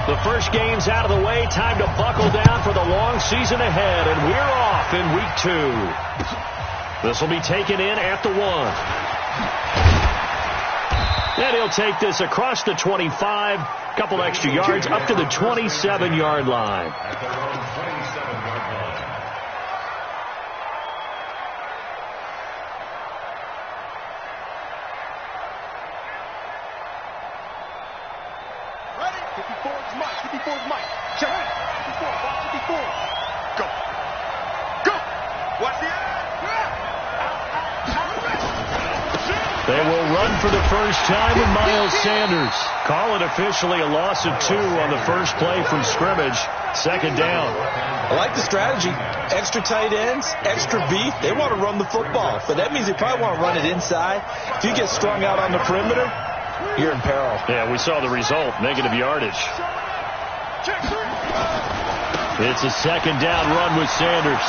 The first game's out of the way. Time to buckle down for the long season ahead, and we're off in week 2. This will be taken in at the 1. And he'll take this across the 25, couple extra yards, up to the 27-yard line. They will run for the first time with Miles Sanders. Call it officially a loss of 2 on the first play from scrimmage. Second down. I like the strategy. Extra tight ends, extra beef. They want to run the football, but that means they probably want to run it inside. If you get strung out on the perimeter, you're in peril. Yeah, we saw the result, negative yardage. It's a second down run with Sanders.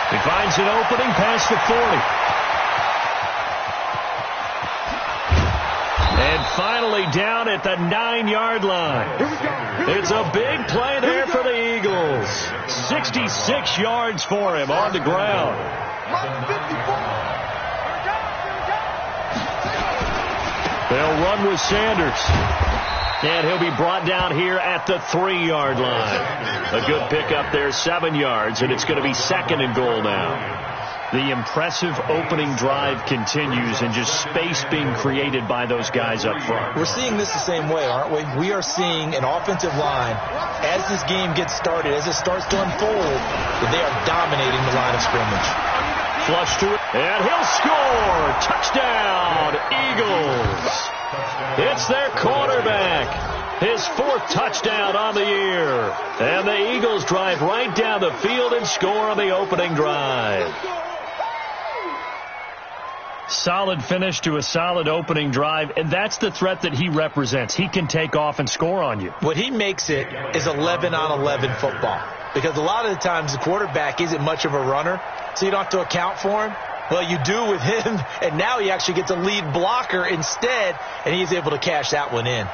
He finds an opening past the 40. And finally down at the 9-yard line. It's a big play there for the Eagles. 66 yards for him on the ground. They'll run with Sanders. And he'll be brought down here at the 3-yard line. A good pickup there, 7 yards, and it's going to be second and goal now. The impressive opening drive continues, and just space being created by those guys up front. We're seeing this the same way, aren't we? We are seeing an offensive line, as this game gets started, as it starts to unfold, that they are dominating the line of scrimmage. Flush to it, and he'll score! Touchdown, Eagles! It's their quarterback. His 4th touchdown on the year. And the Eagles drive right down the field and score on the opening drive. Solid finish to a solid opening drive, and that's the threat that he represents. He can take off and score on you. What he makes it is 11-on-11 football, because a lot of the times the quarterback isn't much of a runner, so you don't have to account for him. Well, you do with him, and now he actually gets a lead blocker instead, and he's able to cash that one in.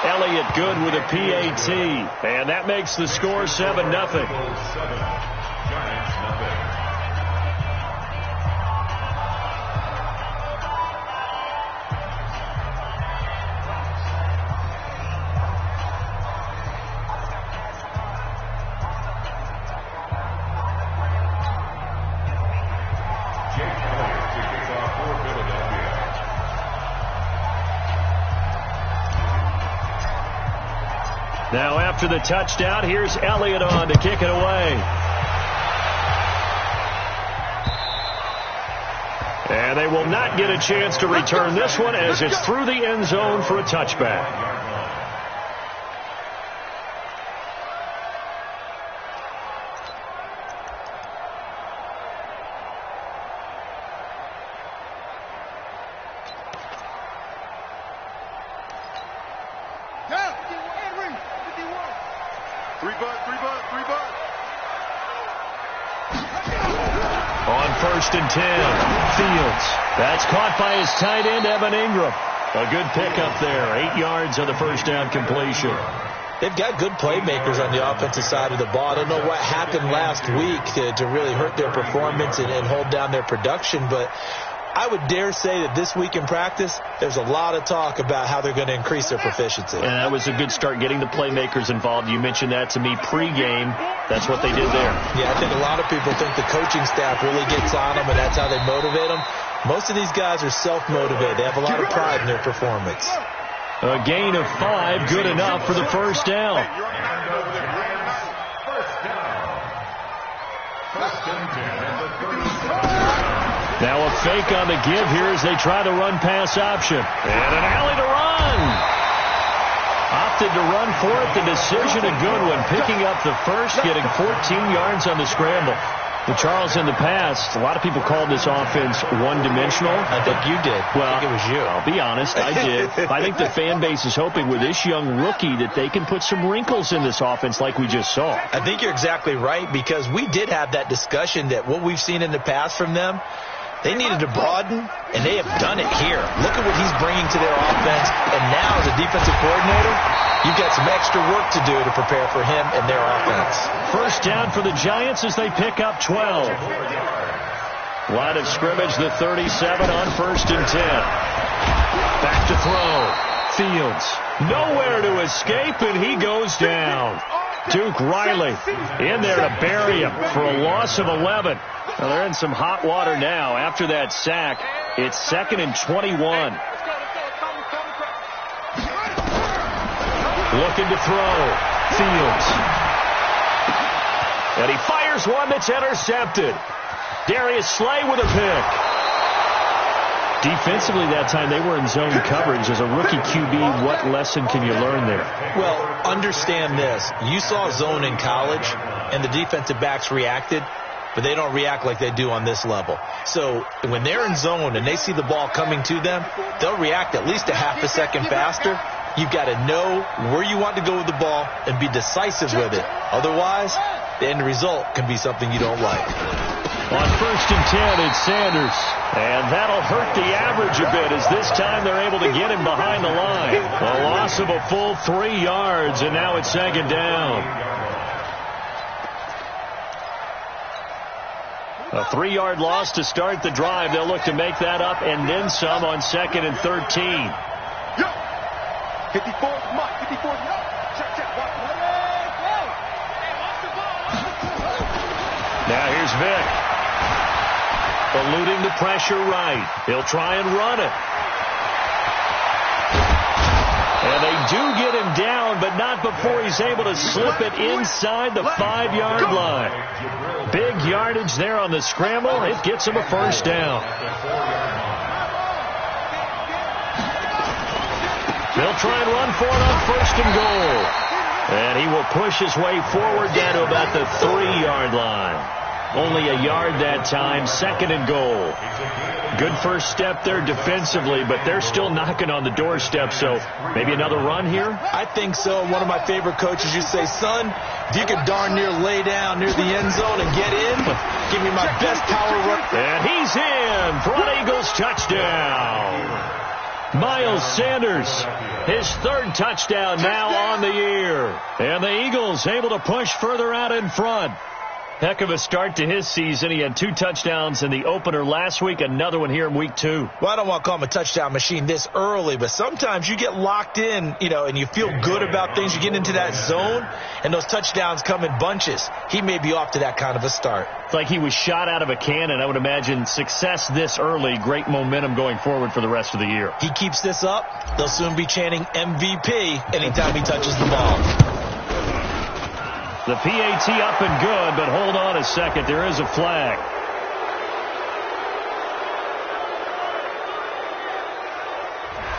Elliott good with a PAT, and that makes the score 7-0. Now after the touchdown, here's Elliott on to kick it away. And they will not get a chance to return this one as it's through the end zone for a touchback. On 1st and 10, Fields. That's caught by his tight end, Evan Ingram. A good pickup there. 8 yards on the first down completion. They've got good playmakers on the offensive side of the ball. I don't know what happened last week to really hurt their performance and hold down their production, but I would dare say that this week in practice, there's a lot of talk about how they're going to increase their proficiency. And that was a good start, getting the playmakers involved. You mentioned that to me pregame. That's what they did there. Yeah, I think a lot of people think the coaching staff really gets on them, and that's how they motivate them. Most of these guys are self-motivated. They have a lot of pride in their performance. A gain of 5, good enough for the first down. Now a fake on the give here as they try to run pass option. And an alley to run. Opted to run for it. The decision a good one. Picking up the first, getting 14 yards on the scramble. Well, Charles, in the past, a lot of people called this offense one-dimensional. I think you did. Well, I think it was you. I'll be honest, I did. I think the fan base is hoping with this young rookie that they can put some wrinkles in this offense like we just saw. I think you're exactly right, because we did have that discussion that what we've seen in the past from them, they needed to broaden, and they have done it here. Look at what he's bringing to their offense, and now as a defensive coordinator, you've got some extra work to do to prepare for him and their offense. First down for the Giants as they pick up 12. Line of scrimmage, the 37 on 1st and 10. Back to throw. Fields nowhere to escape, and he goes down. Duke Riley in there to bury him for a loss of 11. Well, they're in some hot water now. After that sack, it's 2nd and 21. Looking to throw. Fields. And he fires one that's intercepted. Darius Slay with a pick. Defensively that time, they were in zone coverage. As a rookie QB, what lesson can you learn there? Well, understand this. You saw zone in college, and the defensive backs reacted, but they don't react like they do on this level. So when they're in zone and they see the ball coming to them, they'll react at least a half a second faster. You've got to know where you want to go with the ball and be decisive with it. Otherwise, the end result can be something you don't like. On 1st and 10, it's Sanders. And that'll hurt the average a bit, as this time they're able to get him behind the line. A loss of a full 3 yards, and now it's 2nd down. A 3-yard loss to start the drive. They'll look to make that up and then some on 2nd and 13. 54, Mike, 54, check. Now here's Vic. Eluding the pressure right. He'll try and run it. And they do get him down, but not before he's able to slip it inside the 5-yard line. Big yardage there on the scramble. It gets him a first down. They'll try and run for it on 1st and goal. And he will push his way forward down to about the 3-yard line. Only a yard that time, 2nd and goal. Good first step there defensively, but they're still knocking on the doorstep, so maybe another run here? I think so. One of my favorite coaches used to say, son, if you could darn near lay down near the end zone and get in, give me my best power run. And he's in for an Eagles touchdown. Miles Sanders, his 3rd touchdown now on the year. And the Eagles able to push further out in front. Heck of a start to his season. He had 2 touchdowns in the opener last week, another one here in week 2. Well, I don't want to call him a touchdown machine this early, but sometimes you get locked in, and you feel good about things. You get into that zone, and those touchdowns come in bunches. He may be off to that kind of a start. It's like he was shot out of a cannon. I would imagine success this early, great momentum going forward for the rest of the year. He keeps this up, they'll soon be chanting MVP anytime he touches the ball. The PAT up and good, but hold on a second. There is a flag.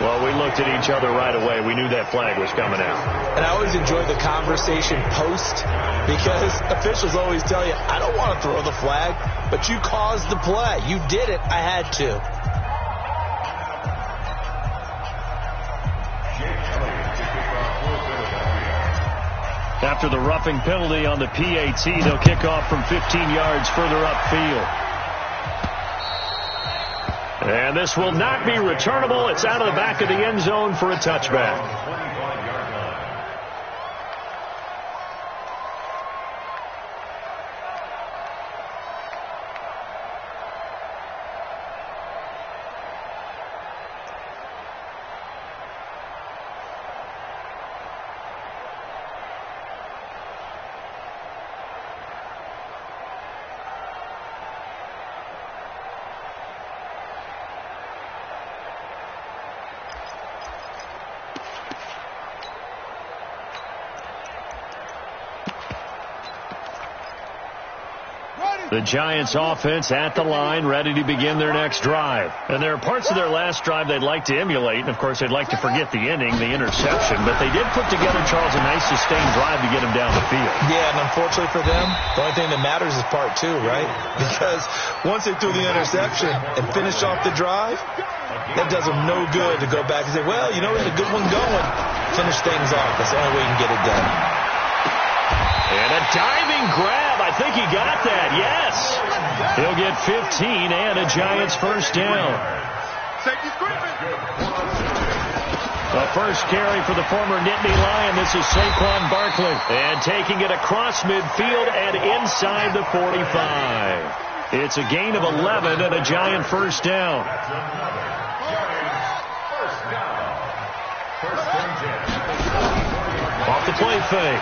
Well, we looked at each other right away. We knew that flag was coming out. And I always enjoy the conversation post, because officials always tell you, I don't want to throw the flag, but you caused the play. You did it. I had to. After the roughing penalty on the PAT, they'll kick off from 15 yards further upfield. And this will not be returnable. It's out of the back of the end zone for a touchback. The Giants offense at the line, ready to begin their next drive. And there are parts of their last drive they'd like to emulate. And, of course, they'd like to forget the inning, the interception. But they did put together, Charles, a nice sustained drive to get them down the field. Yeah, and unfortunately for them, the only thing that matters is part two, right? Because once they threw the interception and finished off the drive, that does them no good to go back and say, well, you know, we had a good one going. Finish things off. That's the only way you can get it done. And a diving grab. I think he got that. Yes. He'll get 15 and a Giants first down. The first carry for the former Nittany Lion. This is Saquon Barkley. And taking it across midfield and inside the 45. It's a gain of 11 and a Giant first down. Off the play fake.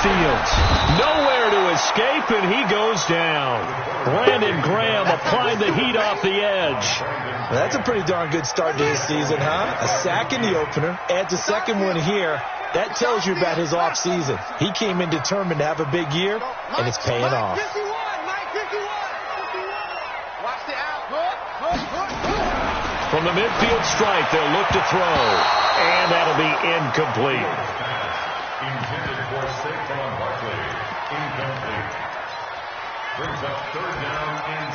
Fields. Nowhere to escape, and he goes down. Brandon Graham applied the heat off the edge. Well, that's a pretty darn good start to his season, huh? A sack in the opener, adds a second one here. That tells you about his offseason. He came in determined to have a big year, and it's paying off. From the midfield stripe, they'll look to throw, and that'll be incomplete. Intended for Saquon Barkley. Incomplete. Brings up third down and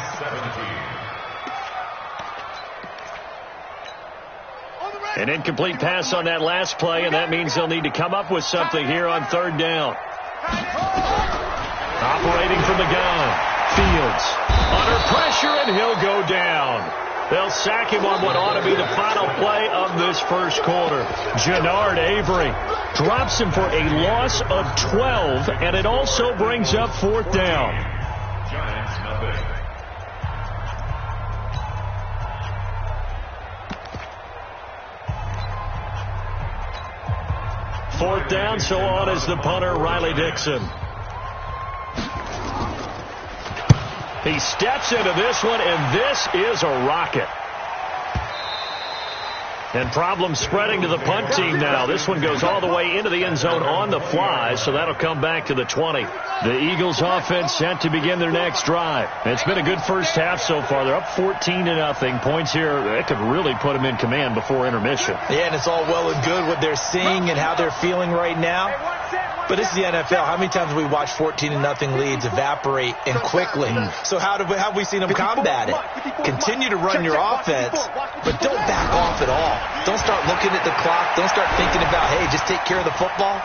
17. An incomplete pass on that last play, and that means they'll need to come up with something here on third down. Operating from the gun. Fields. Under pressure, and he'll go down. They'll sack him on what ought to be the final play of this first quarter. Jannard Avery drops him for a loss of 12, and it also brings up fourth down. Giants nothing. Fourth down, so on is the punter, Riley Dixon. He steps into this one, and this is a rocket. And problems spreading to the punt team now. This one goes all the way into the end zone on the fly, so that'll come back to the 20. The Eagles offense set to begin their next drive. It's been a good first half so far. They're up 14-0. Points here, that could really put them in command before intermission. Yeah, and it's all well and good what they're seeing and how they're feeling right now. But this is the NFL. How many times have we watched 14-0 leads evaporate and quickly? So how have we seen them combat it? Continue to run your offense, but don't back off at all. Don't start looking at the clock. Don't start thinking about, hey, just take care of the football.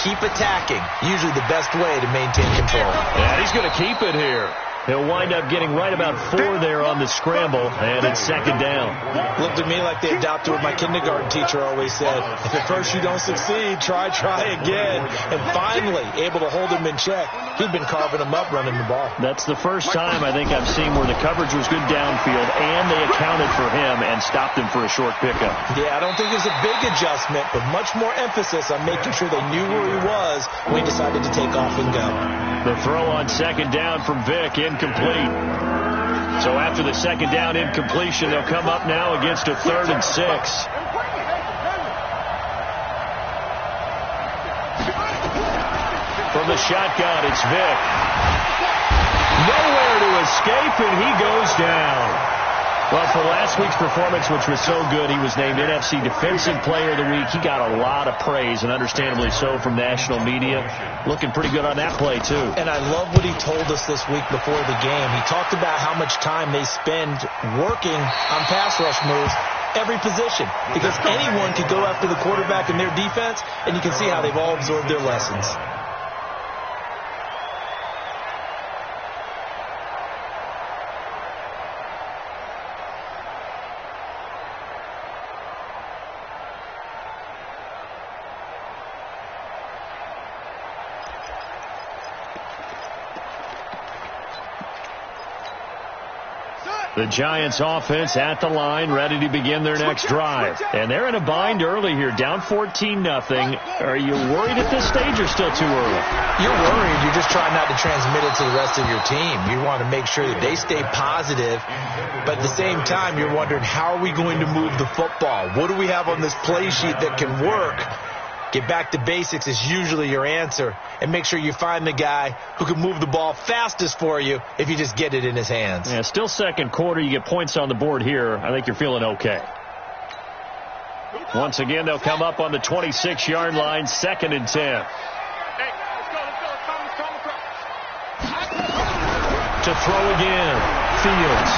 Keep attacking. Usually the best way to maintain control. Yeah, he's going to keep it here. He'll wind up getting right about 4 there on the scramble, and it's second down. Looked to me like they adopted what my kindergarten teacher always said. If at first you don't succeed, try again. And finally, able to hold him in check. He'd been carving him up running the ball. That's the first time I think I've seen where the coverage was good downfield, and they accounted for him and stopped him for a short pickup. Yeah, I don't think there's a big adjustment, but much more emphasis on making sure they knew where he was when he decided to take off and go. The throw on second down from Vick, incomplete. So after the second down incompletion, they'll come up now against a 3rd and 6. From the shotgun, it's Vick. Nowhere to escape, and he goes down. Well, for last week's performance, which was so good, he was named NFC Defensive Player of the Week. He got a lot of praise, and understandably so, from national media. Looking pretty good on that play, too. And I love what he told us this week before the game. He talked about how much time they spend working on pass rush moves, every position. Because anyone could go after the quarterback in their defense, and you can see how they've all absorbed their lessons. The Giants offense at the line, ready to begin their next drive. And they're in a bind early here, down 14-0. Are you worried at this stage or still too early? You're worried. You're just trying not to transmit it to the rest of your team. You want to make sure that they stay positive. But at the same time, you're wondering, how are we going to move the football? What do we have on this play sheet that can work Get back to basics is usually your answer. And make sure you find the guy who can move the ball fastest for you if you just get it in his hands. Yeah, still second quarter. You get points on the board here. I think you're feeling okay. Once again, they'll come up on the 26-yard line, 2nd and 10. To throw again, Fields.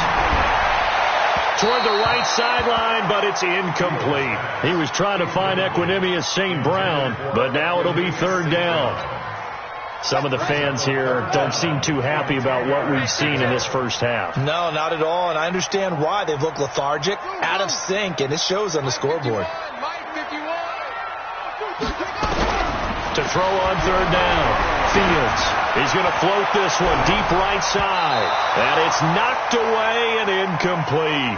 Toward the right sideline, but it's incomplete. He was trying to find Equanimous St. Brown, but now it'll be 3rd down. Some of the fans here don't seem too happy about what we've seen in this first half. No, not at all, and I understand why. They've looked lethargic, out of sync, and it shows on the scoreboard. To throw on 3rd down, Fields. He's going to float this one deep right side. And it's knocked away and incomplete.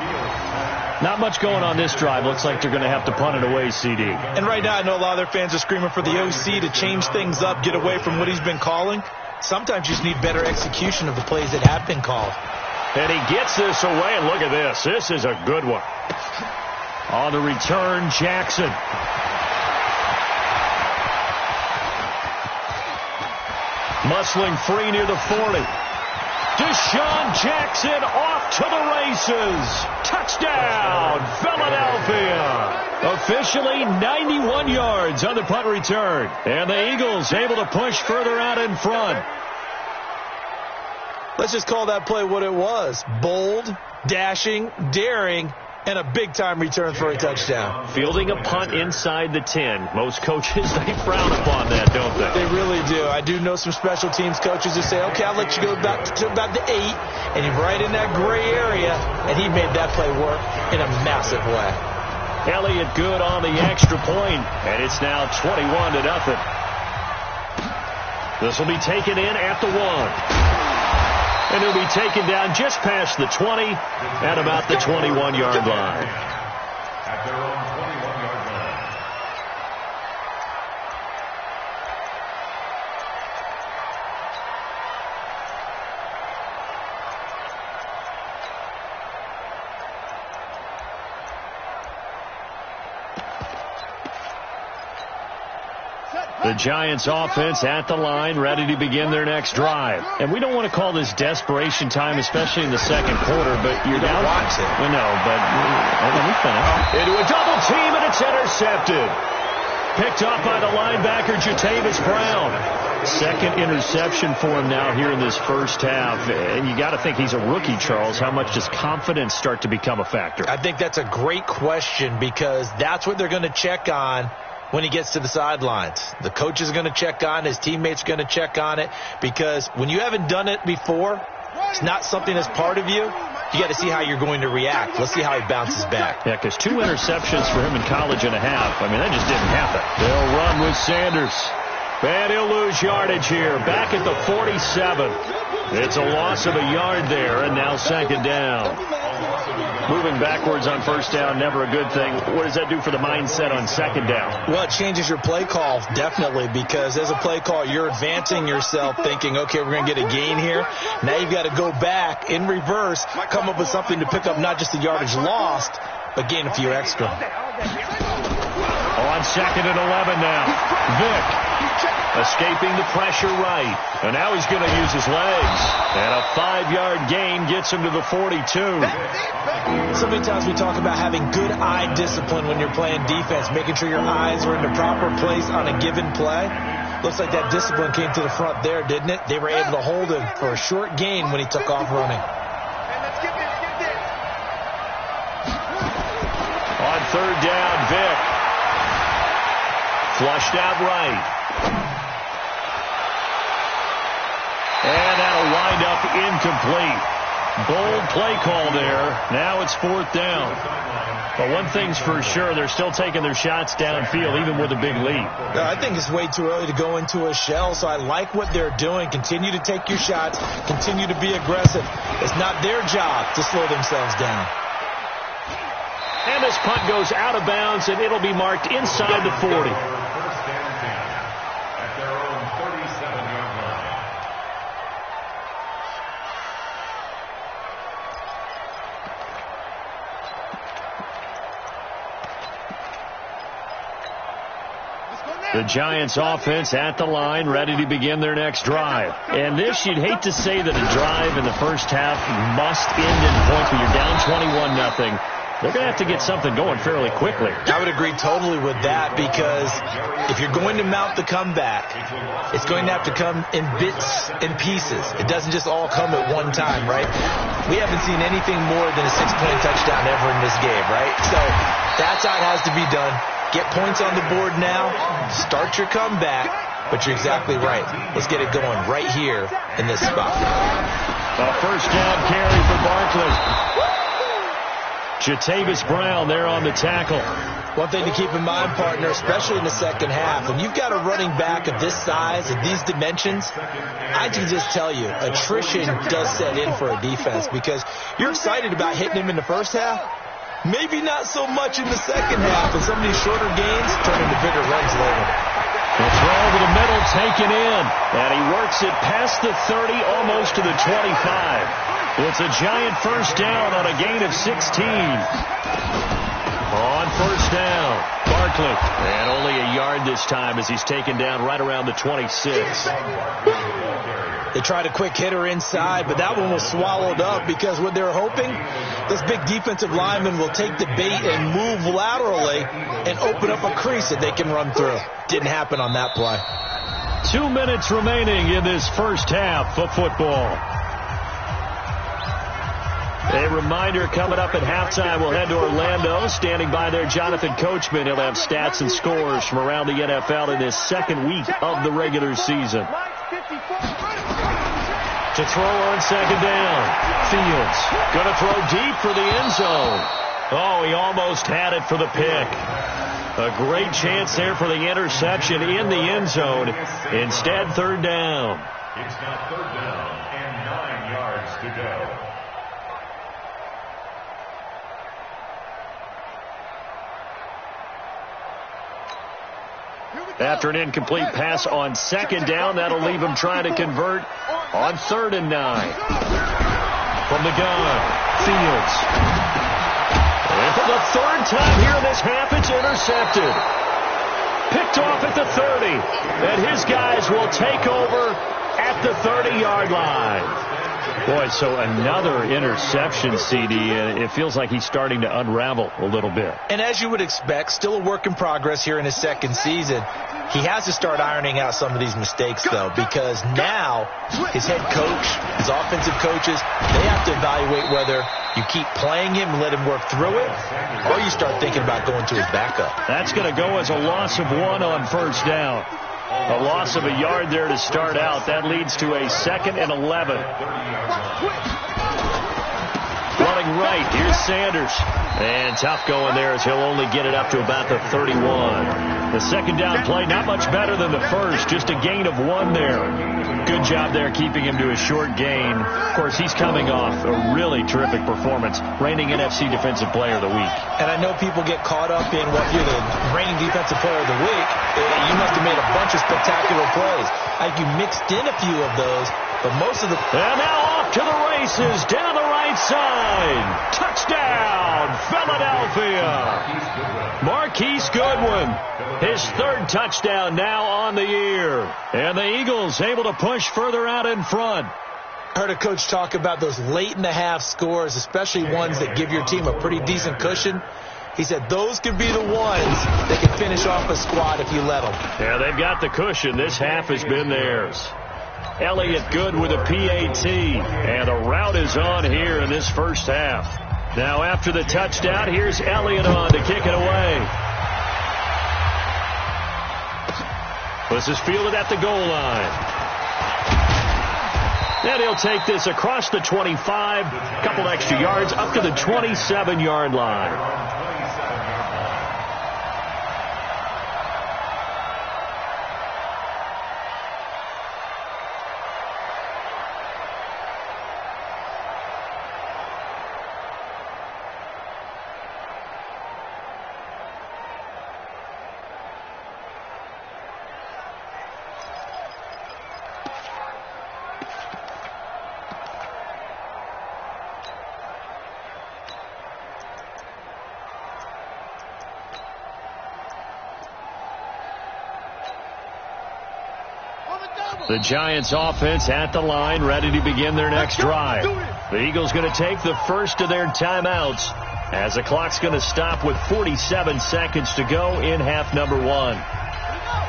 Not much going on this drive. Looks like they're going to have to punt it away, CD. And right now, I know a lot of their fans are screaming for the OC to change things up, get away from what he's been calling. Sometimes you just need better execution of the plays that have been called. And he gets this away, and look at this. This is a good one. On the return, Jackson. Muscling free near the 40. Deshaun Jackson off to the races. Touchdown, Philadelphia. Officially 91 yards on the punt return. And the Eagles able to push further out in front. Let's just call that play what it was. Bold, dashing, daring, and a big-time return for a touchdown. Fielding a punt inside the 10. Most coaches, they frown upon that, don't they? They really do. I do know some special teams coaches who say, okay, I'll let you go about to the 8, and you're right in that gray area, and he made that play work in a massive way. Elliott good on the extra point, and it's now 21-0. This will be taken in at the 1. And he'll be taken down just past the 20 at about the 21-yard line. At their own 21-yard line. The Giants offense at the line, ready to begin their next drive. And we don't want to call this desperation time, especially in the second quarter, but you're down. Watch it. We know, but let me finish. Into a double team, and it's intercepted. Picked up by the linebacker, Jatavis Brown. 2nd interception for him now here in this first half. And you got to think he's a rookie, Charles. How much does confidence start to become a factor? I think that's a great question because that's what they're going to check on when he gets to the sidelines. The coach is going to check on, his teammates are going to check on it, because when you haven't done it before, it's not something that's part of you. You got to see how you're going to react. Let's see how he bounces back. Yeah, because 2 interceptions for him in college and a half. I mean, that just didn't happen. They'll run with Sanders. And he'll lose yardage here. Back at the 47. It's a loss of a yard there, and now 2nd down. Moving backwards on 1st down, never a good thing. What does that do for the mindset on 2nd down? Well, it changes your play call, definitely, because as a play call, you're advancing yourself thinking, okay, we're going to get a gain here. Now you've got to go back in reverse, come up with something to pick up not just the yardage lost, but gain a few extra. On 2nd and 11 now. Vick escaping the pressure right. And now he's going to use his legs. And a 5-yard gain gets him to the 42. So many times we talk about having good eye discipline when you're playing defense, making sure your eyes are in the proper place on a given play. Looks like that discipline came to the front there, didn't it? They were able to hold him for a short gain when he took off running. On 3rd down, Vick. Flushed out right. And that'll wind up incomplete. Bold play call there. Now it's 4th down. But one thing's for sure, they're still taking their shots downfield, even with a big lead. I think it's way too early to go into a shell, so I like what they're doing. Continue to take your shots. Continue to be aggressive. It's not their job to slow themselves down. And this punt goes out of bounds, and it'll be marked inside the 40. At their own 37-yard line. Let's go now. The Giants offense at the line, ready to begin their next drive. And this, you'd hate to say that a drive in the first half must end in points when you're down 21-0. They're going to have to get something going fairly quickly. I would agree totally with that, because if you're going to mount the comeback, it's going to have to come in bits and pieces. It doesn't just all come at one time, right? We haven't seen anything more than a 6-point touchdown ever in this game, right? So that's how it has to be done. Get points on the board now, start your comeback, but you're exactly right. Let's get it going right here in this spot. A first down carry for Barkley. Jatavis Brown there on the tackle. One thing to keep in mind, partner, especially in the second half, when you've got a running back of this size and these dimensions, I can just tell you, attrition does set in for a defense, because you're excited about hitting him in the first half. Maybe not so much in the second half, and some of these shorter gains turn into bigger runs later. The throw over the middle taken in, and he works it past the 30, almost to the 25. It's a Giant first down on a gain of 16. On first down, Barkley, and only a yard this time as he's taken down right around the 26. They tried a quick hitter inside, but that one was swallowed up, because what they're hoping, this big defensive lineman will take the bait and move laterally and open up a crease that they can run through. Didn't happen on that play. 2 minutes remaining in this first half of football. A reminder, coming up at halftime, we'll head to Orlando. Standing by there, Jonathan Coachman. He'll have stats and scores from around the NFL in this second week of the regular season. To throw on second down, Fields going to throw deep for the end zone. Oh, he almost had it for the pick. A great chance there for the interception in the end zone. Instead, third down. It's now third down and 9 yards to go. After an incomplete pass on second down, that'll leave him trying to convert on 3rd and 9. From the gun, Fields. And for the third time here in this half, it's intercepted. Picked off at the 30. And his guys will take over at the 30-yard line. Boy, so another interception, CD. It feels like he's starting to unravel a little bit. And as you would expect, still a work in progress here in his second season. He has to start ironing out some of these mistakes, though, because now his head coach, his offensive coaches, they have to evaluate whether you keep playing him and let him work through it, or you start thinking about going to his backup. That's going to go as a loss of 1 on first down. A loss of a yard there to start out. That leads to a 2nd and 11. Running right, here's Sanders. And tough going there as he'll only get it up to about the 31. The second down play, not much better than the first, just a gain of 1 there. Good job there keeping him to a short gain. Of course, he's coming off a really terrific performance, reigning NFC Defensive Player of the Week. And I know people get caught up in what you're the reigning Defensive Player of the Week. You must have made a bunch of spectacular plays. I think you mixed in a few of those, but most of the... And now off to the races, down the right side. Touchdown, Philadelphia. Marquise Goodwin, his 3rd touchdown now on the year. And the Eagles able to push further out in front. I heard a coach talk about those late-in-the-half scores, especially ones that give your team a pretty decent cushion. He said those could be the ones that can finish off a squad if you let them. Yeah, they've got the cushion. This half has been theirs. Elliott good with a PAT, and the route is on here in this first half. Now after the touchdown, here's Elliott on to kick it away. This is fielded at the goal line. And he'll take this across the 25, a couple extra yards, up to the 27-yard line. The Giants offense at the line, ready to begin their next drive. The Eagles going to take the first of their timeouts as the clock's going to stop with 47 seconds to go in half number one.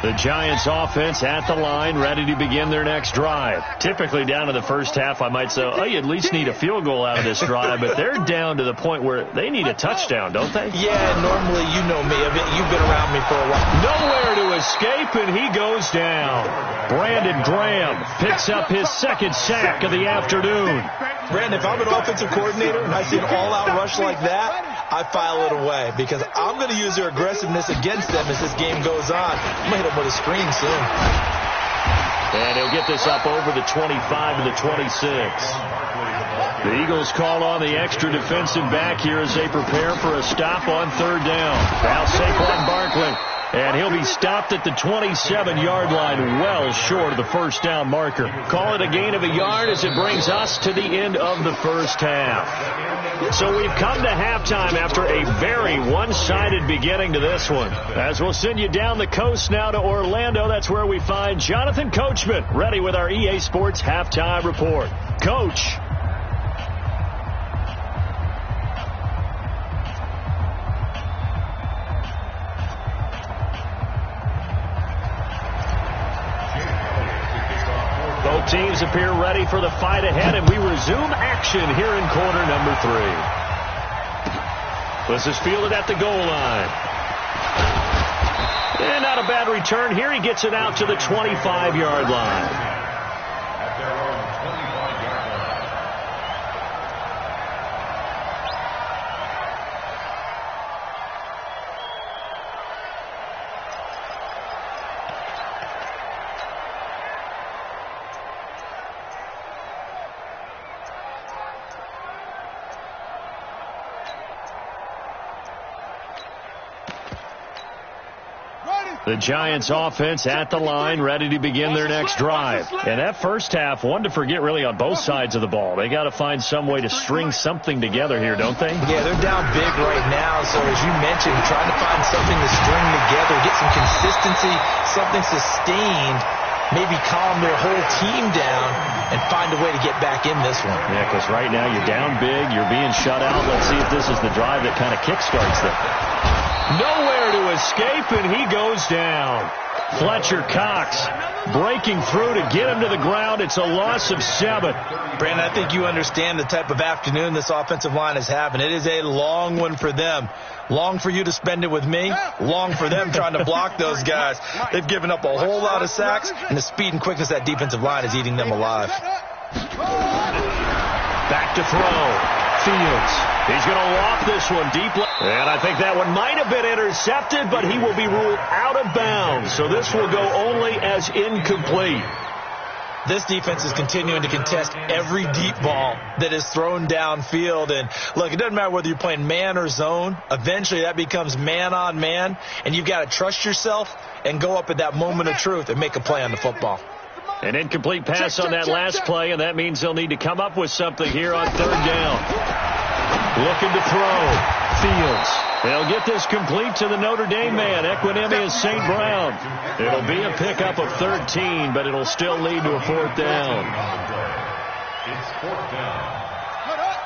The Giants offense at the line, ready to begin their next drive. Typically down to the first half, I might say, oh, you at least need a field goal out of this drive, but they're down to the point where they need a touchdown, don't they? Yeah, normally, you know me. You've been around me for a while. Nowhere to escape, and he goes down. Brandon Graham picks up his second sack of the afternoon. Brandon, if I'm an offensive coordinator and I see an all-out rush like that, I file it away because I'm going to use their aggressiveness against them as this game goes on. I'm going to hit them with a screen soon. And he'll get this up over the 25 to the 26. The Eagles call on the extra defensive back here as they prepare for a stop on third down. Now Saquon Barkley. And he'll be stopped at the 27-yard line, well short of the first down marker. Call it a gain of a yard as it brings us to the end of the first half. So we've come to halftime after a very one-sided beginning to this one. As we'll send you down the coast now to Orlando, that's where we find Jonathan Coachman, ready with our EA Sports Halftime Report. Coach. Both teams appear ready for the fight ahead, and we resume action here in quarter number 3. This is fielded at the goal line. And not a bad return here. He gets it out to the 25-yard line. The Giants offense at the line, ready to begin their next drive. And that first half, one to forget really on both sides of the ball. They got to find some way to string something together here, don't they? Yeah, they're down big right now. So as you mentioned, trying to find something to string together, get some consistency, something sustained, maybe calm their whole team down and find a way to get back in this one. Yeah, because right now you're down big, you're being shut out. Let's see if this is the drive that kind of kickstarts them. Nowhere to escape, and he goes down. Fletcher Cox breaking through to get him to the ground. It's a loss of 7. Brandon, I think you understand the type of afternoon this offensive line is having. It is a long one for them. Long for you to spend it with me. Long for them trying to block those guys. They've given up a whole lot of sacks, and the speed and quickness of that defensive line is eating them alive. Back to throw. Fields. He's going to loft this one deep. And I think that one might have been intercepted, but he will be ruled out of bounds. So this will go only as incomplete. This defense is continuing to contest every deep ball that is thrown downfield. And, look, it doesn't matter whether you're playing man or zone. Eventually that becomes man on man, and you've got to trust yourself and go up at that moment of truth and make a play on the football. An incomplete pass on that last play, and that means they'll need to come up with something here on third down. Looking to throw. Fields. They'll get this complete to the Notre Dame man, Equinemius St. Brown. It'll be a pickup of 13, but it'll still lead to a fourth down. It's fourth down. Hold up.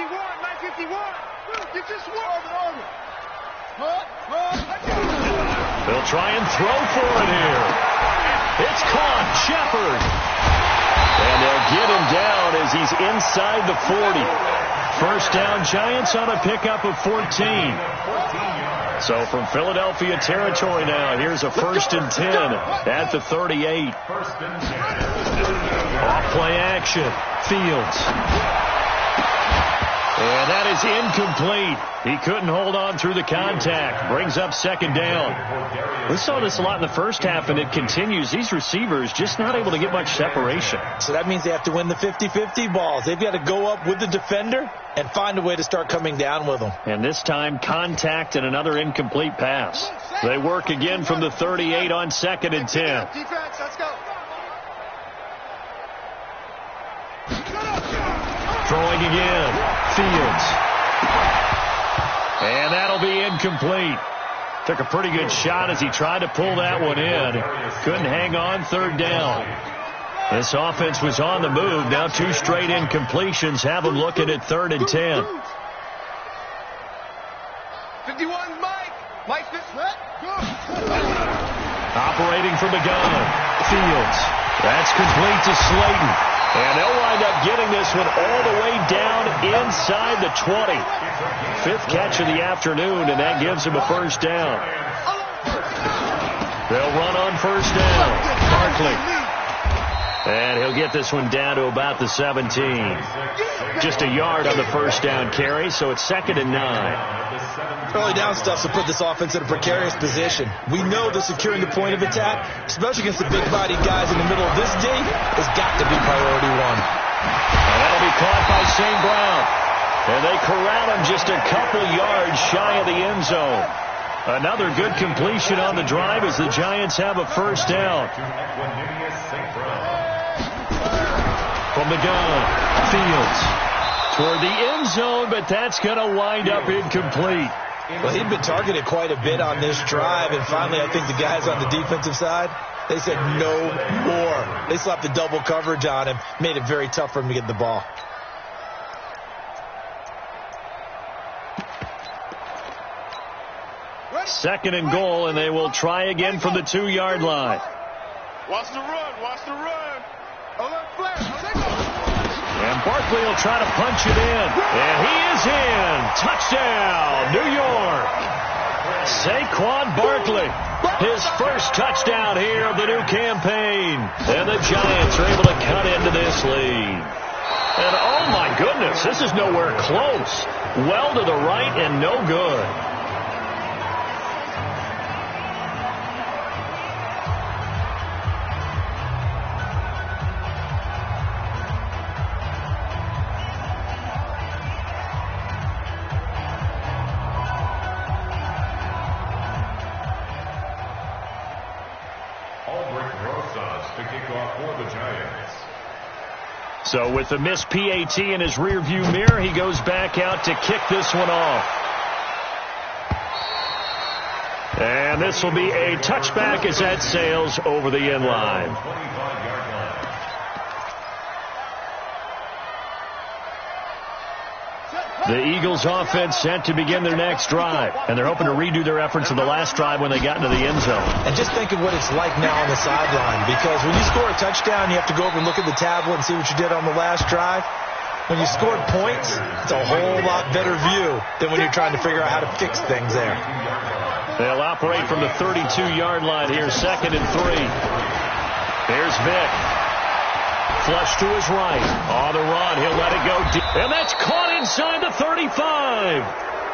951. Get this one. They'll try and throw for it here. It's caught. Shepard. And they'll get him down as he's inside the 40. First down, Giants on a pickup of 14. So from Philadelphia territory now, here's a 1st and 10 at the 38. Off play action. Fields. And that is incomplete. He couldn't hold on through the contact. Brings up second down. We saw this a lot in the first half, and it continues. These receivers just not able to get much separation. So that means they have to win the 50-50 balls. They've got to go up with the defender and find a way to start coming down with them. And this time, contact and another incomplete pass. They work again from the 38 on 2nd and 10. Defense, let's go. Throwing again. Fields. And that'll be incomplete. Took a pretty good shot as he tried to pull that one in. Couldn't hang on, third down. This offense was on the move. Now 2 straight incompletions have them looking at 3rd and 10. 51, Mike. Mike, operating from the gun. Fields. That's complete to Slayton. And they'll wind up getting this one all the way down inside the 20. 5th catch of the afternoon, and that gives him a first down. They'll run on first down. Barkley. And he'll get this one down to about the 17. Just a yard on the first down carry, so it's 2nd and 9. Early down stuff to put this offense in a precarious position. We know that securing the point of attack, especially against the big-bodied guys in the middle of this day, has got to be priority 1. And that'll be caught by St. Brown. And they corral him just a couple yards shy of the end zone. Another good completion on the drive as the Giants have a first down. From the gun, Fields toward the end zone, but that's going to wind up incomplete. Well, he'd been targeted quite a bit on this drive, and finally I think the guys on the defensive side, they said no more. They slapped the double coverage on him, made it very tough for him to get the ball. Second and goal, and they will try again from the 2-yard line. Watch the run. Watch the run. And Barkley will try to punch it in. And he is in. Touchdown, New York. Saquon Barkley, his first touchdown here of the new campaign. And the Giants are able to cut into this lead. And oh my goodness, this is nowhere close. Well to the right and no good. So with the missed PAT in his rearview mirror, he goes back out to kick this one off. And this will be a touchback as that sails over the end line. The Eagles offense set to begin their next drive. And they're hoping to redo their efforts of the last drive when they got into the end zone. And just think of what it's like now on the sideline. Because when you score a touchdown, you have to go over and look at the tablet and see what you did on the last drive. When you scored points, it's a whole lot better view than when you're trying to figure out how to fix things there. They'll operate from the 32-yard line here, 2nd and 3. Here's Vick. Flush to his right. On the run. He'll let it go deep. And that's caught inside the 35.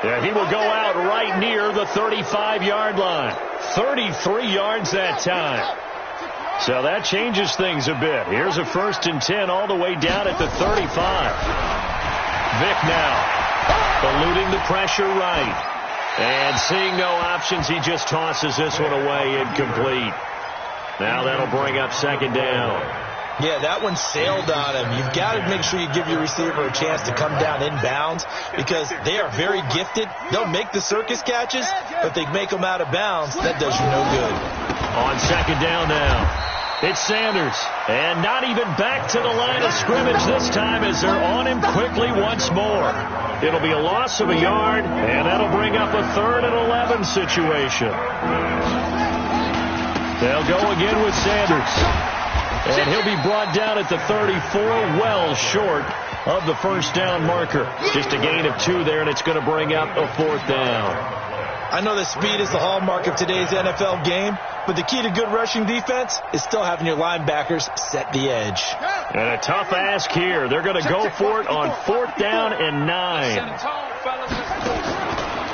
And he will go out right near the 35-yard line. 33 yards that time. So that changes things a bit. Here's a 1st and 10 all the way down at the 35. Vick now eluding the pressure right. And seeing no options, he just tosses this one away incomplete. Now that'll bring up 2nd down. Yeah, that one sailed on him. You've got to make sure you give your receiver a chance to come down inbounds because they are very gifted. They'll make the circus catches, but they make them out of bounds. That does you no good. On 2nd down now, it's Sanders. And not even back to the line of scrimmage this time as they're on him quickly once more. It'll be a loss of a yard, and that'll bring up a 3rd and 11 situation. They'll go again with Sanders. And he'll be brought down at the 34, well short of the first down marker. Just a gain of 2 there, and it's going to bring up a 4th down. I know that speed is the hallmark of today's NFL game, but the key to good rushing defense is still having your linebackers set the edge. And a tough ask here. They're going to go for it on 4th down and 9.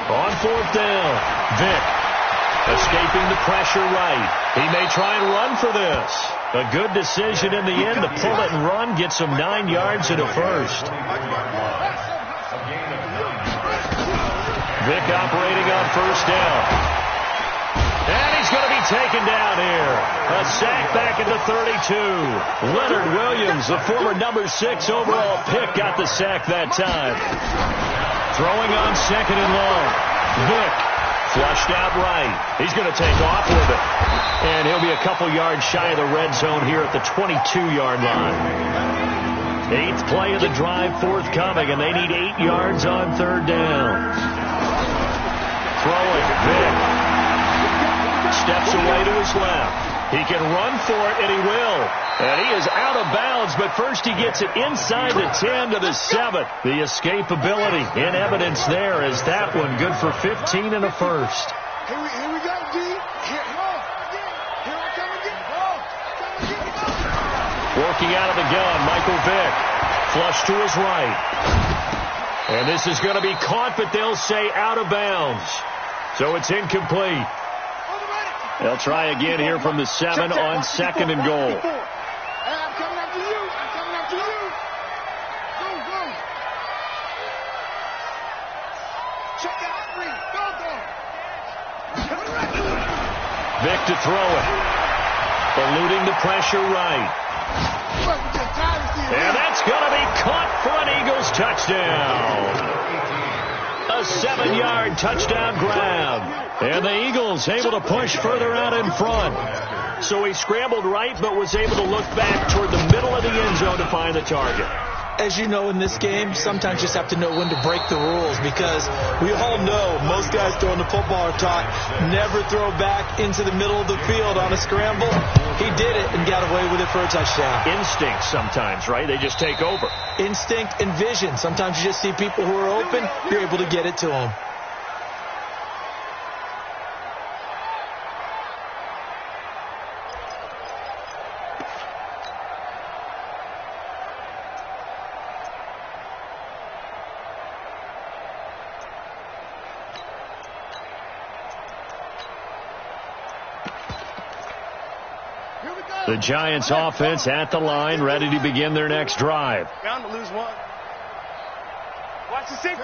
On 4th down, Vick escaping the pressure right. He may try and run for this. A good decision in the end to pull it and run, get some 9 yards and a first. Vick operating on first down. And he's going to be taken down here. A sack back at the 32. Leonard Williams, the former number 6 overall pick, got the sack that time. Throwing on 2nd and long. Vick Flushed out right. He's going to take off with it. And he'll be a couple yards shy of the red zone here at the 22-yard line. 8th play of the drive forthcoming, and they need 8 yards on 3rd down. Throwing, Vick. Steps away to his left. He can run for it, and he will. And he is out of bounds, but first he gets it inside the 10 to the 7. The escapability in evidence there as that one good for 15 and a first. Here we go, D. Here I come again. Working out of the gun, Michael Vick. Flush to his right. And this is going to be caught, but they'll say out of bounds. So it's incomplete. They'll try again here from the 7 on 2nd and goal. I'm coming after you. Go. Check out 3. Go. Vick to throw it. Eluding the pressure right. And that's going to be caught for an Eagles touchdown. A 7-yard touchdown grab. And the Eagles able to push further out in front. So he scrambled right, but was able to look back toward the middle of the end zone to find the target. As you know, in this game, sometimes you just have to know when to break the rules, because we all know most guys throwing the football are taught never throw back into the middle of the field on a scramble. He did it and got away with it for a touchdown. Instinct sometimes, right? They just take over. Instinct and vision. Sometimes you just see people who are open, you're able to get it to them. The Giants offense at the line, ready to begin their next drive. Bound to lose one. Watch the safety.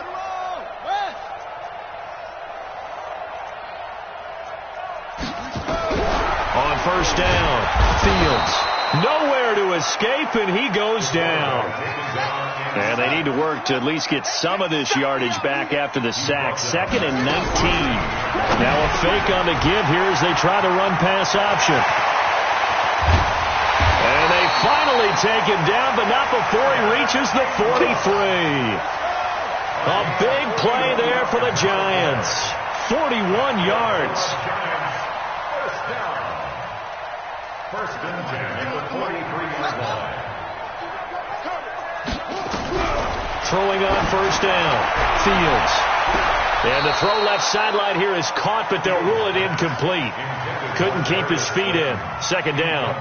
On first down, Fields. Nowhere to escape, and he goes down. And they need to work to at least get some of this yardage back after the sack. 2nd and 19. Now a fake on the give here as they try to run pass option. And they finally take him down, but not before he reaches the 43. A big play there for the Giants. 41 yards. First and 10 at the 43-yard line. Throwing on first down. Fields. And the throw left sideline here is caught, but they'll rule it incomplete. Couldn't keep his feet in. 2nd down.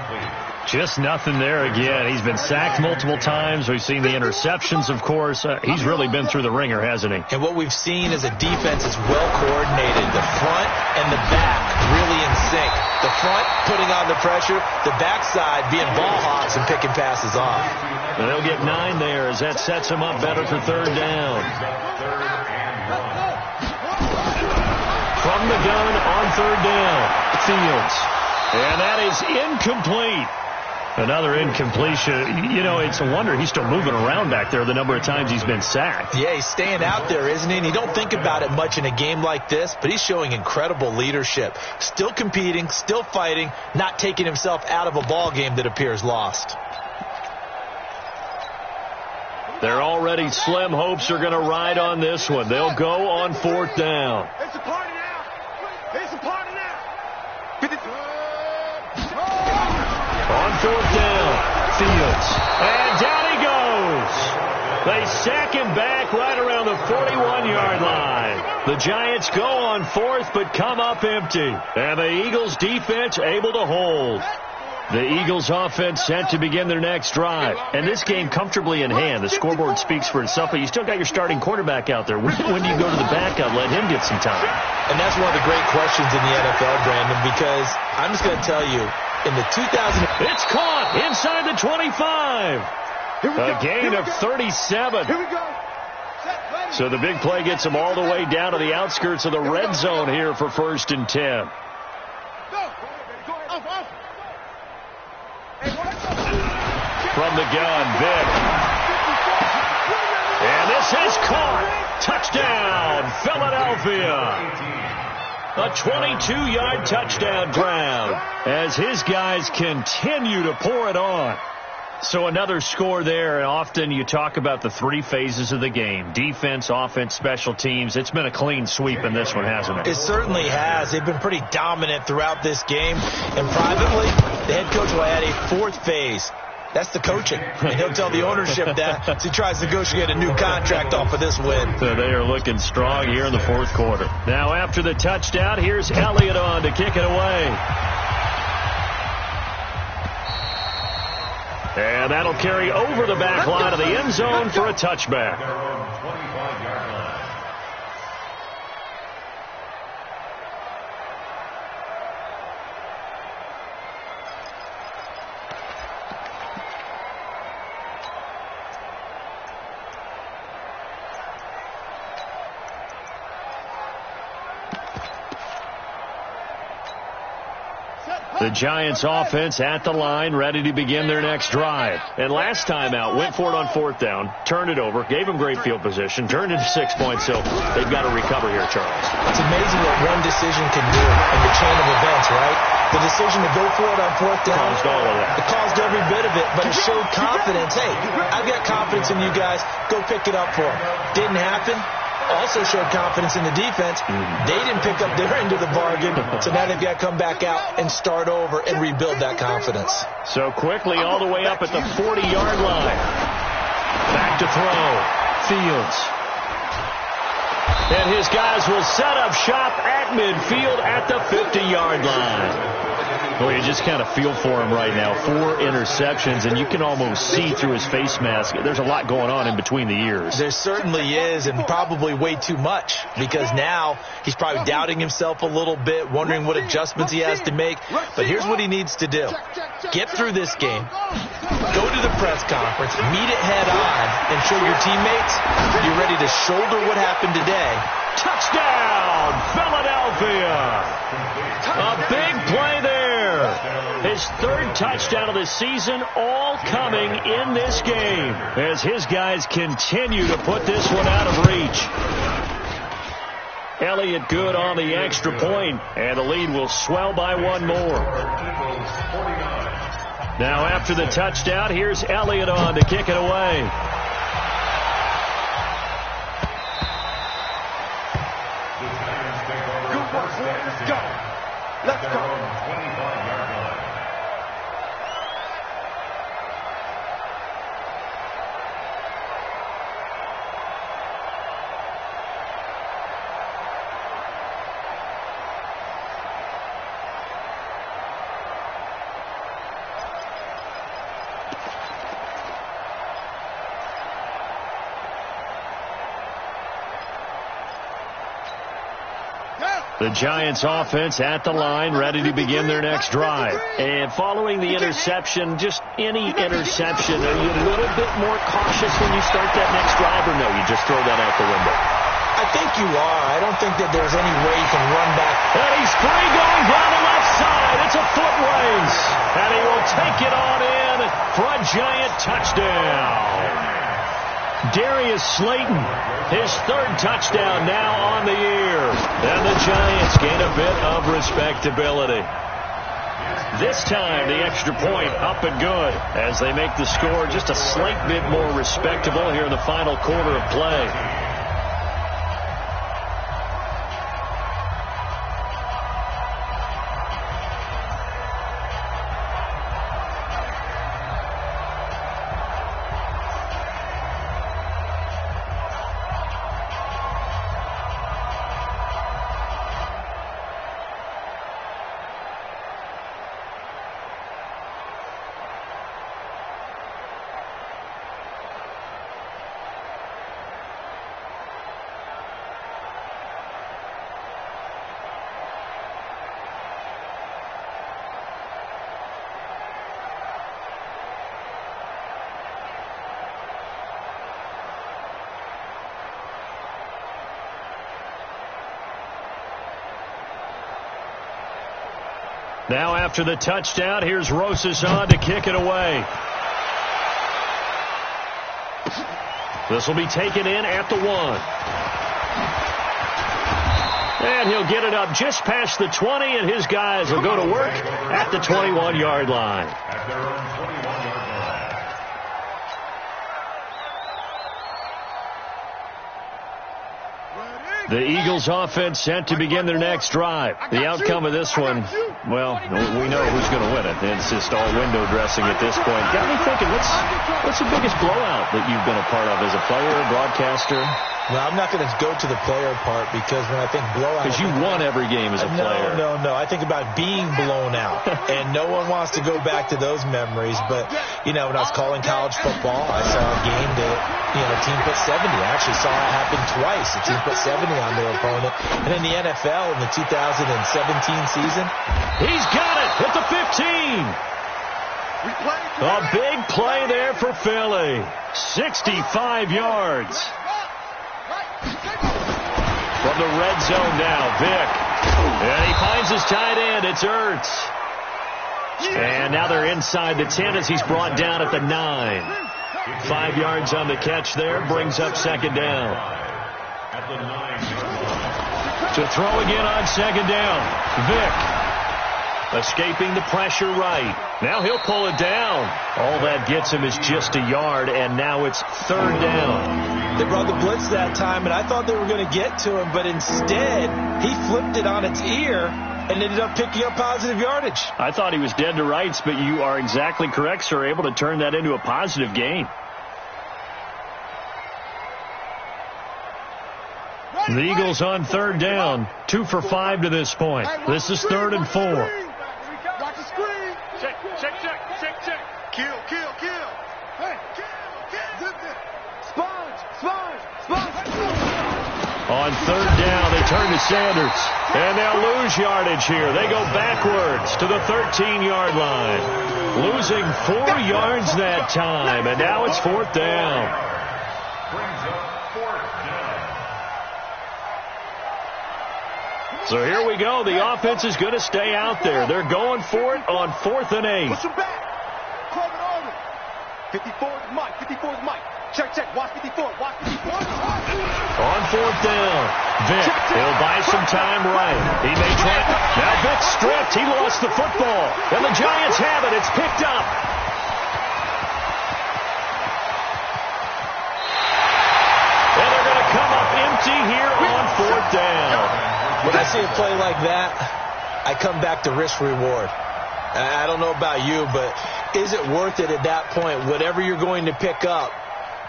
Just nothing there again. He's been sacked multiple times. We've seen the interceptions, of course. He's really been through the ringer, hasn't he? And what we've seen is a defense is well coordinated. The front and the back really in sync. The front putting on the pressure, the backside being ball hawks and picking passes off. And they'll get 9 there as that sets them up better for 3rd down. From the gun on 3rd down, Fields. And that is incomplete. Another incompletion. You know, it's a wonder he's still moving around back there the number of times he's been sacked. Yeah, he's staying out there, isn't he? And you don't think about it much in a game like this, but he's showing incredible leadership. Still competing, still fighting, not taking himself out of a ball game that appears lost. Their already slim hopes are going to ride on this one. They'll go on 4th down. It's a party now. It's a party now. On 4th down, Fields. And down he goes. They sack him back right around the 41-yard line. The Giants go on 4th but come up empty. And the Eagles defense able to hold. The Eagles offense set to begin their next drive. And this game comfortably in hand. The scoreboard speaks for itself, but you still got your starting quarterback out there. When do you go to the backup, let him get some time? And that's one of the great questions in the NFL, Brandon, because I'm just going to tell you, in the 2000... It's caught inside the 25. A gain of 37. Here we go. So the big play gets them all the way down to the outskirts of the red zone here for 1st and 10. From the gun, Vick. And this is caught. Touchdown, Philadelphia. A 22-yard touchdown grab as his guys continue to pour it on. So another score there, and often you talk about the three phases of the game: defense, offense, special teams. It's been a clean sweep in this one, hasn't it? It certainly has. They've been pretty dominant throughout this game. And privately, the head coach will add a fourth phase. That's the coaching. And he'll tell the ownership that as he tries to negotiate a new contract off of this win. So they are looking strong here in the fourth quarter. Now after the touchdown, here's Elliott on to kick it away. And that'll carry over the back line of the end zone for a touchback. The Giants offense at the line, ready to begin their next drive. And last time out, went for it on fourth down, turned it over, gave them great field position, turned into 6 points, so they've got to recover here, Charles. It's amazing what one decision can do in the chain of events, right? The decision to go for it on fourth down caused all of that. It caused every bit of it, but it showed confidence. Hey, I've got confidence in you guys. Go pick it up for them. Didn't happen. Also showed confidence in the defense. They didn't pick up their end of the bargain, so now they've got to come back out and start over and rebuild that confidence. So quickly all the way up at the 40-yard line. Back to throw. Fields. And his guys will set up shop at midfield at the 50-yard line. Well, you just kind of feel for him right now. 4 interceptions, and you can almost see through his face mask. There's a lot going on in between the ears. There certainly is, and probably way too much, because now he's probably doubting himself a little bit, wondering what adjustments he has to make. But here's what he needs to do. Get through this game, go to the press conference, meet it head on, and show your teammates you're ready to shoulder what happened today. Touchdown, Philadelphia! A big play there. His 3rd touchdown of the season, all coming in this game as his guys continue to put this one out of reach. Elliott good on the extra point, and the lead will swell by 1 more. Now after the touchdown, here's Elliott on to kick it away. Good work, let's go. Let's go. The Giants offense at the line, ready to begin their next drive. And following the interception, just any interception, are you a little bit more cautious when you start that next drive, or no, you just throw that out the window? I think you are. I don't think that there's any way you can run back. And he's free going down the left side. It's a foot race. And he will take it on in for a Giant touchdown. Darius Slayton, his 3rd touchdown now on the year. And the Giants gain a bit of respectability. This time, the extra point up and good as they make the score just a slight bit more respectable here in the final quarter of play. Now after the touchdown, here's Rosas on to kick it away. This will be taken in at the 1. And he'll get it up just past the 20, and his guys will go to work at the 21-yard line. At their own 21-yard line. The Eagles offense set to begin their next drive. The outcome of this one, well, we know who's going to win it. It's just all window dressing at this point. Got me thinking, what's the biggest blowout that you've been a part of as a player, broadcaster? Well, I'm not going to go to the player part because when I think blowout... Because you won every game as a player. No. I think about being blown out. And no one wants to go back to those memories. But, when I was calling college football, I saw a game that, a team put 70. I actually saw it happen twice. A team put 70 on their opponent. And in the NFL in the 2017 season... He's got it at the 15. A big play there for Philly. 65 yards. From the red zone now, Vick. And he finds his tight end. It's Ertz. And now they're inside the 10 as he's brought down at the 9. 5 yards on the catch there. Brings up second down. At the 9-yard line. To throw again on second down. Vick. Escaping the pressure right. Now he'll pull it down. All that gets him is just a yard, and now it's third down. They brought the blitz that time, and I thought they were going to get to him, but instead, he flipped it on its ear and ended up picking up positive yardage. I thought he was dead to rights, but you are exactly correct, sir. Able to turn that into a positive gain. The Eagles on third down. 2 for 5 to this point. This is 3rd and 4. Watch the screen. Check. Kill. Hey, kill. Sponge. On third down, they turn to Sanders. And they'll lose yardage here. They go backwards to the 13-yard line. Losing 4 yards that time. And now it's 4th down. Brings up 4th down. So here we go. The offense is going to stay out there. They're going for it on 4th and 8. Push him back. Corbin Arnold. 54 is Mike. Check. Watch 54. On 4th down. Vick, he'll buy some time right. He may try. Now Vick stripped. He lost the football. And the Giants have it. It's picked up. And they're going to come up empty here on 4th down. When I see a play like that, I come back to risk-reward. I don't know about you, but is it worth it at that point, whatever you're going to pick up,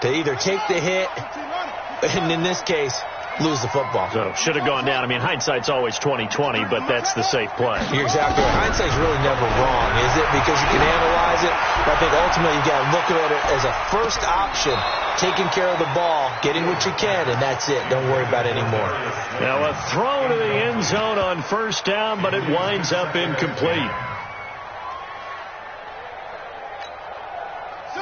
to either take the hit, and in this case, lose the football? So, should have gone down. I mean, hindsight's always 20/20, but that's the safe play. You're exactly right. Hindsight's really never wrong, is it? Because you can analyze it, but I think ultimately you got to look at it as a first option, taking care of the ball, getting what you can, and that's it. Don't worry about it anymore. Now a throw to the end zone on 1st down, but it winds up incomplete.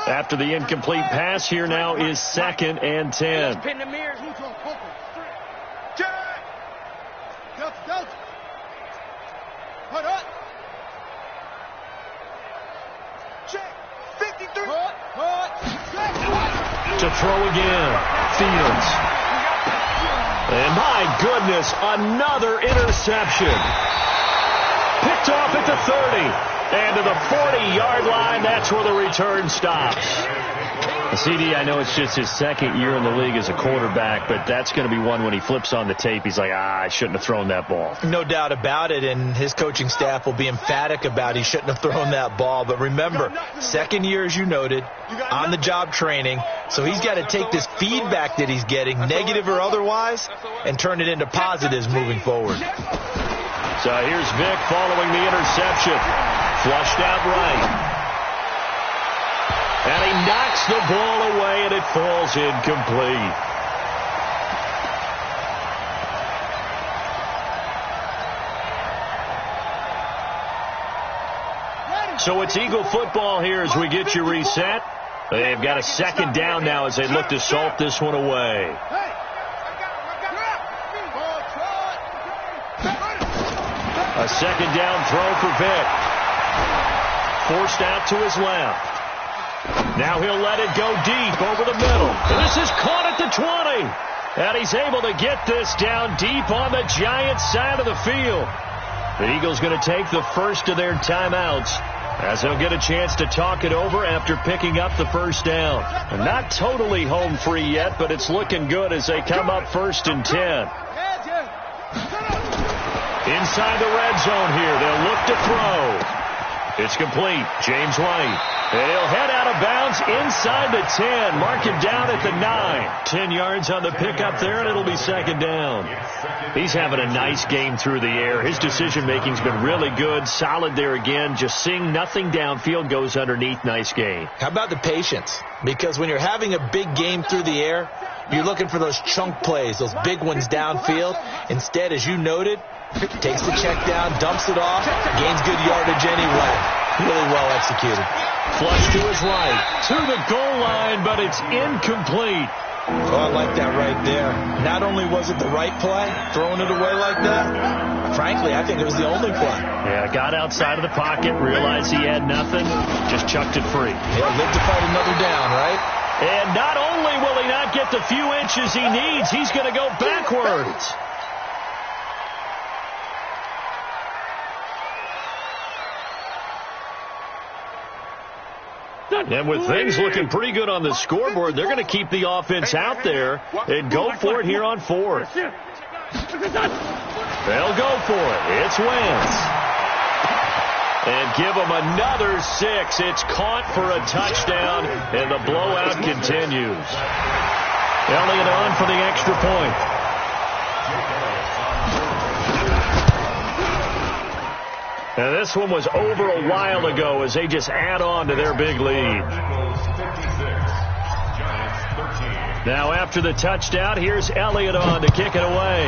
After the incomplete pass, here now is 2nd and 10. Pin the mirrors. Check. Delta. Hold up. Check. 53. To throw again. Fields. And my goodness, another interception. Picked off at the 30. And to the 40-yard line, that's where the return stops. CD, I know it's just his 2nd year in the league as a quarterback, but that's going to be one when he flips on the tape. He's like, I shouldn't have thrown that ball. No doubt about it, and his coaching staff will be emphatic about he shouldn't have thrown that ball. But remember, 2nd year, as you noted, on-the-job training, so he's got to take this feedback that he's getting, negative or otherwise, and turn it into positives moving forward. So here's Vick following the interception. Flushed out right. And he knocks the ball away, and it falls incomplete. So it's Eagle football here as we get you reset. They've got a 2nd down now as they look to salt this one away. A 2nd down throw for Vick. Forced out to his left. Now he'll let it go deep over the middle. And this is caught at the 20. And he's able to get this down deep on the Giants' side of the field. The Eagles going to take the first of their timeouts as they'll get a chance to talk it over after picking up the first down. And not totally home free yet, but it's looking good as they come up 1st and 10. Inside the red zone here, they'll look to throw. It's complete. James White. And he'll head out of bounds inside the 10. Mark him down at the 9. 10 yards on the pickup there, and it'll be 2nd down. He's having a nice game through the air. His decision-making's been really good. Solid there again. Just seeing nothing downfield goes underneath. Nice game. How about the patience? Because when you're having a big game through the air, you're looking for those chunk plays, those big ones downfield. Instead, as you noted, takes the check down, dumps it off, gains good yardage anyway. Really well executed. Flush to his right, to the goal line, but it's incomplete. Oh, I like that right there. Not only was it the right play, throwing it away like that, frankly, I think it was the only play. Yeah, got outside of the pocket, realized he had nothing, just chucked it free. Yeah, lived to fight another down, right? And not only will he not get the few inches he needs, he's going to go backwards. And with things looking pretty good on the scoreboard, they're going to keep the offense out there and go for it here on 4th. They'll go for it. It's Wentz. And give them another 6. It's caught for a touchdown, and the blowout continues. Elliott on for the extra point. And this one was over a while ago as they just add on to their big lead. Now after the touchdown, here's Elliott on to kick it away.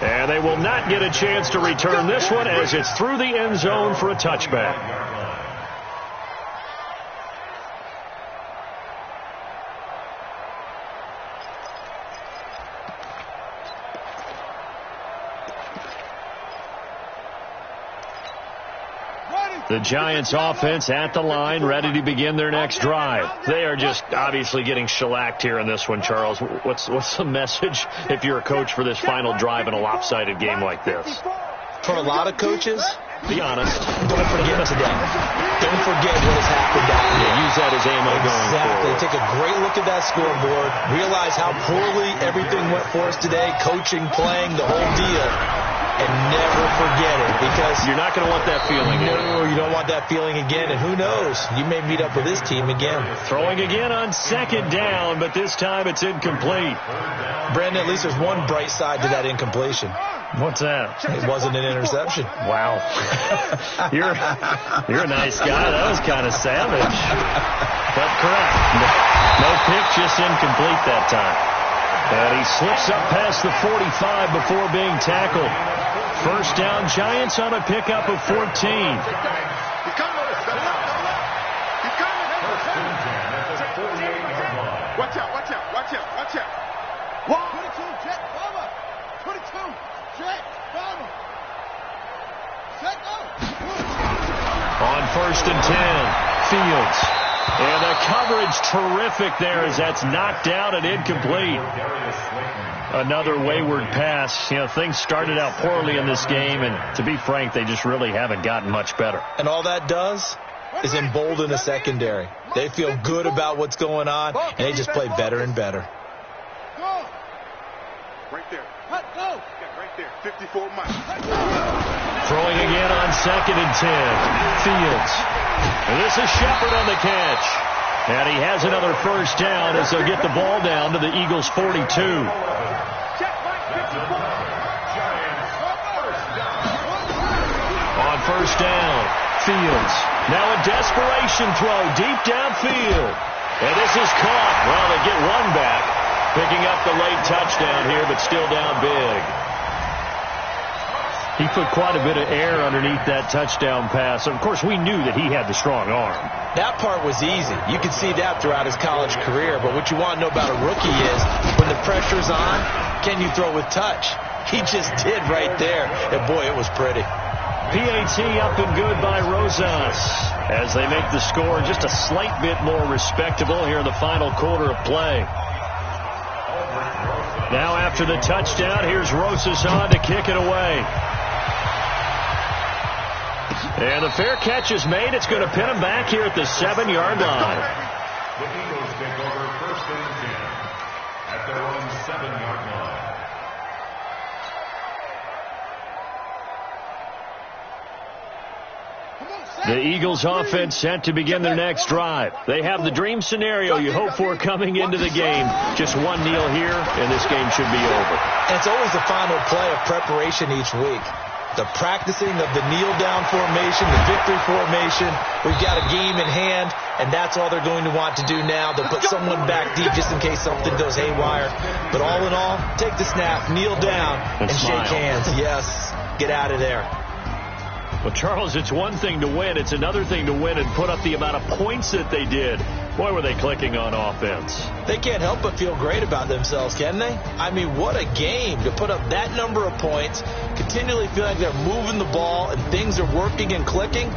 And they will not get a chance to return this one as it's through the end zone for a touchback. The Giants offense at the line, ready to begin their next drive. They are just obviously getting shellacked here in this one, Charles. What's the message if you're a coach for this final drive in a lopsided game like this? For a lot of coaches, be honest. Don't forget today. Don't forget what has happened out here. Use that as ammo going forward. Take a great look at that scoreboard. Realize how poorly everything went for us today. Coaching, playing, the whole deal. And never forget it, because you're not going to want that feeling again. No, you don't want that feeling again, and who knows? You may meet up with this team again. Throwing again on 2nd down, but this time it's incomplete. Brandon, at least there's one bright side to that incompletion. What's that? It wasn't an interception. Wow. You're a nice guy. That was kind of savage. But correct. No pick, just incomplete that time. And he slips up past the 45 before being tackled. First down, Giants on a pickup of 14. He's coming. Watch out, watch out, watch out, watch out. 22, check, cover. 22, check, cover. Check, on 1st and 10, Fields. And the coverage terrific there as that's knocked down and incomplete. Another wayward pass. You know, things started out poorly in this game, and to be frank, they just really haven't gotten much better. And all that does is embolden the secondary. They feel good about what's going on, and they just play better and better. Go. Right there. Go. Right there. 54 miles. Throwing again on 2nd and 10. Fields. And this is Shepard on the catch. And he has another first down as they'll get the ball down to the Eagles' 42. On 1st down, Fields. Now a desperation throw deep downfield. And this is caught. Well, they get one back. Picking up the late touchdown here, but still down big. He put quite a bit of air underneath that touchdown pass. Of course, we knew that he had the strong arm. That part was easy. You could see that throughout his college career. But what you want to know about a rookie is when the pressure's on, can you throw with touch? He just did right there. And, boy, it was pretty. PAT up and good by Rosas as they make the score just a slight bit more respectable here in the final quarter of play. Now after the touchdown, here's Rosas on to kick it away. And the fair catch is made. It's going to pin him back here at the 7-yard line. The Eagles take over first and 10 at their own 7-yard line. The Eagles offense set to begin their next drive. They have the dream scenario you hope for coming into the game. Just one kneel here, and this game should be over. And it's always the final play of preparation each week. The practicing of the kneel-down formation, the victory formation. We've got a game in hand, and that's all they're going to want to do now. They'll put someone back deep just in case something goes haywire. But all in all, take the snap, kneel down, and shake hands. Yes, get out of there. Well, Charles, it's one thing to win. It's another thing to win and put up the amount of points that they did. Boy, were they clicking on offense. They can't help but feel great about themselves, can they? I mean, what a game to put up that number of points, continually feel like they're moving the ball and things are working and clicking.